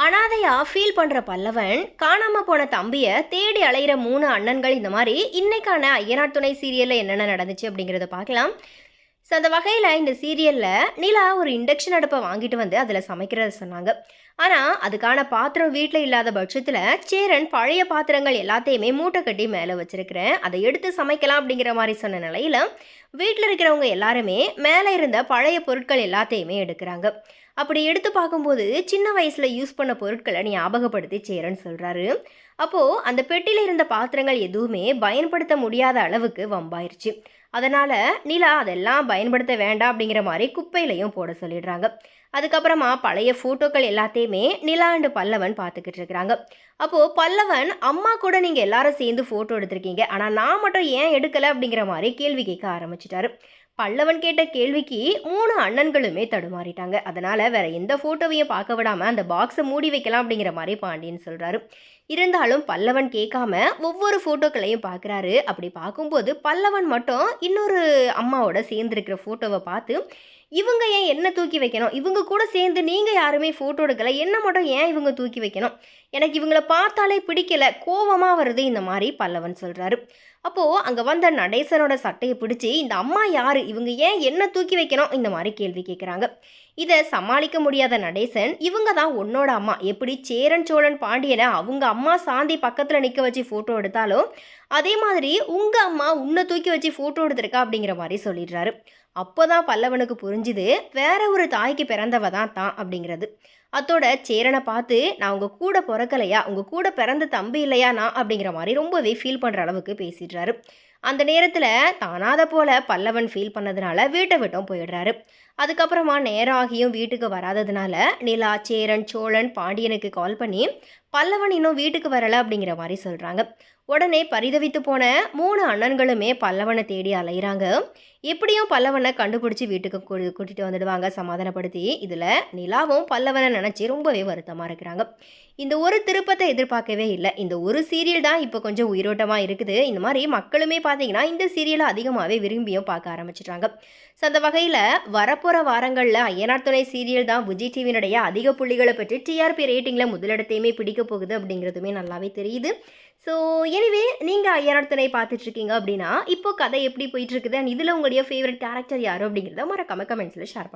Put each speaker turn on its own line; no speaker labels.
அனாதையா ஃபீல் பண்ற பல்லவன் காணாம போன தம்பிய தேடி அலையிற 3 அண்ணன்கள். இந்த மாதிரி இன்னைக்கான ஐயனார் துணை சீரியல்ல என்னென்ன நடந்துச்சு அப்படிங்கறத பார்க்கலாம். ஸோ அந்த வகையில் இந்த சீரியலில் நிலா ஒரு இண்டக்ஷன் அடுப்பை வாங்கிட்டு வந்து அதில் சமைக்கிறத சொன்னாங்க. ஆனால் அதுக்கான பாத்திரம் வீட்டில் இல்லாத பட்சத்தில் சேரன் பழைய பாத்திரங்கள் எல்லாத்தையுமே மூட்டை கட்டி மேலே வச்சிருக்கிறேன், அதை எடுத்து சமைக்கலாம் அப்படிங்கிற மாதிரி சொன்ன நிலையில் வீட்டில் இருக்கிறவங்க எல்லாருமே மேலே இருந்த பழைய பொருட்கள் எல்லாத்தையுமே எடுக்கிறாங்க. அப்படி எடுத்து பார்க்கும்போது சின்ன வயசில் யூஸ் பண்ண பொருட்களை ஞாபகப்படுத்தி சேரன் சொல்கிறாரு. அப்போது அந்த பெட்டியில் இருந்த பாத்திரங்கள் எதுவுமே பயன்படுத்த முடியாத அளவுக்கு வம்பாயிருச்சு. அதனால் நிலா அதெல்லாம் பயன்படுத்த வேண்டாம் அப்படிங்கிற மாதிரி குப்பையிலையும் போட சொல்லிடுறாங்க. அதுக்கப்புறமா பழைய ஃபோட்டோக்கள் எல்லாத்தையுமே நிலா அண்டு பல்லவன் பார்த்துக்கிட்டு இருக்கிறாங்க. அப்போது பல்லவன், அம்மா கூட நீங்கள் எல்லாரும் சேர்ந்து ஃபோட்டோ எடுத்திருக்கீங்க, ஆனால் நான் மட்டும் ஏன் எடுக்கலை அப்படிங்கிற மாதிரி கேள்வி கேட்க ஆரம்பிச்சிட்டாரு. பல்லவன் கேட்ட கேள்விக்கு 3 அண்ணன்களுமே தடுமாறிட்டாங்க. அதனால் வேற எந்த ஃபோட்டோவையும் பார்க்க விடாமல் அந்த பாக்ஸை மூடி வைக்கலாம் அப்படிங்கிற மாதிரி பாண்டியன் சொல்கிறாரு. இருந்தாலும் பல்லவன் கேட்காம ஒவ்வொரு ஃபோட்டோக்களையும் பார்க்குறாரு. அப்படி பார்க்கும்போது பல்லவன் மட்டும் இன்னொரு அம்மாவோட சேர்ந்துருக்கிற ஃபோட்டோவை பார்த்து, இவங்க ஏன் என்ன தூக்கி வைக்கணும், இவங்க கூட சேர்ந்து நீங்கள் யாருமே ஃபோட்டோ எடுக்கலை, என்ன மட்டும் ஏன் இவங்க தூக்கி வைக்கணும், எனக்கு இவங்கள பார்த்தாலே பிடிக்கல, கோபமாக வருது, இந்த மாதிரி பல்லவன் சொல்கிறாரு. அப்போது அங்கே வந்த நடேசனோட சட்டையை பிடிச்சி, இந்த அம்மா யார், இவங்க ஏன் என்ன தூக்கி வைக்கணும், இந்த மாதிரி கேள்வி கேட்குறாங்க. இதை சமாளிக்க முடியாத நடேசன், இவங்க தான் உன்னோட அம்மா, எப்படி சேரன் சோழன் பாண்டியனை அவங்க அம்மா சாந்தி பக்கத்தில் நிற்க வச்சு ஃபோட்டோ எடுத்தாலும் அதே மாதிரி உங்கள் அம்மா உன்னை தூக்கி வச்சு ஃபோட்டோ எடுத்திருக்கா அப்படிங்கிற மாதிரி சொல்லிடுறாரு. அப்போதான் பல்லவனுக்கு புரிஞ்சுது, வேற ஒரு தாய்க்கு பிறந்தவ தான் அப்படிங்கிறது. அதோட சேரனை பார்த்து, நான் உங்கள் கூட பிறக்கலையா, உங்கள் கூட பிறந்த தம்பி இல்லையா நான் அப்படிங்கிற மாதிரி ரொம்பவே ஃபீல் பண்ணுற அளவுக்கு பேசிடுறாரு. அந்த நேரத்தில் தானாத போல் பல்லவன் ஃபீல் பண்ணதுனால வீட்டை விட்டும் போயிடுறாரு. அதுக்கப்புறமா நேரம் ஆகியும் வீட்டுக்கு வராததுனால நிலா, சேரன், சோழன், பாண்டியனுக்கு கால் பண்ணி பல்லவன் இன்னும் வீட்டுக்கு வரலை அப்படிங்கிற மாதிரி சொல்கிறாங்க. உடனே பரிதவித்து போன 3 அண்ணன்களுமே பல்லவனை தேடி அலைகிறாங்க. எப்படியும் பல்லவனை கண்டுபிடிச்சி வீட்டுக்கு கூட்டிகிட்டு வந்துடுவாங்க சமாதானப்படுத்தி. இதில் நிலாவும் பல்லவனை நினச்சி ரொம்பவே வருத்தமாக இருக்கிறாங்க. இந்த ஒரு திருப்பத்தை எதிர்பார்க்கவே இல்லை. இந்த ஒரு சீரியல் தான் இப்போ கொஞ்சம் உயிரோட்டமாக இருக்குது. இந்த மாதிரி மக்களுமே பார்த்தீங்கன்னா இந்த சீரியலை அதிகமாகவே விரும்பியும் பார்க்க ஆரம்பிச்சிட்டாங்க. ஸோ அந்த வகையில் வரப்போகிற வாரங்களில் ஐயனார் துணை சீரியல் தான் விஜய் டிவியினுடைய அதிக புள்ளிகளை பெற்று டிஆர்பி ரேட்டிங்கில் முதலிடத்தையுமே பிடிக்க போகுது அப்படிங்கிறதுமே நல்லாவே தெரியுது. ஸோ எனிவே நீங்கள் ஐயனார் துணை பார்த்துட்ருக்கீங்க அப்படின்னா இப்போ கதை எப்படி போயிட்டுருக்குது, அண்ட் இதில் உங்களுடைய ஃபேவரட் கேரக்டர் யார் அப்படிங்கிறத மறக்காம கமெண்ட்ஸில் ஷேர் பண்ணுங்கள்.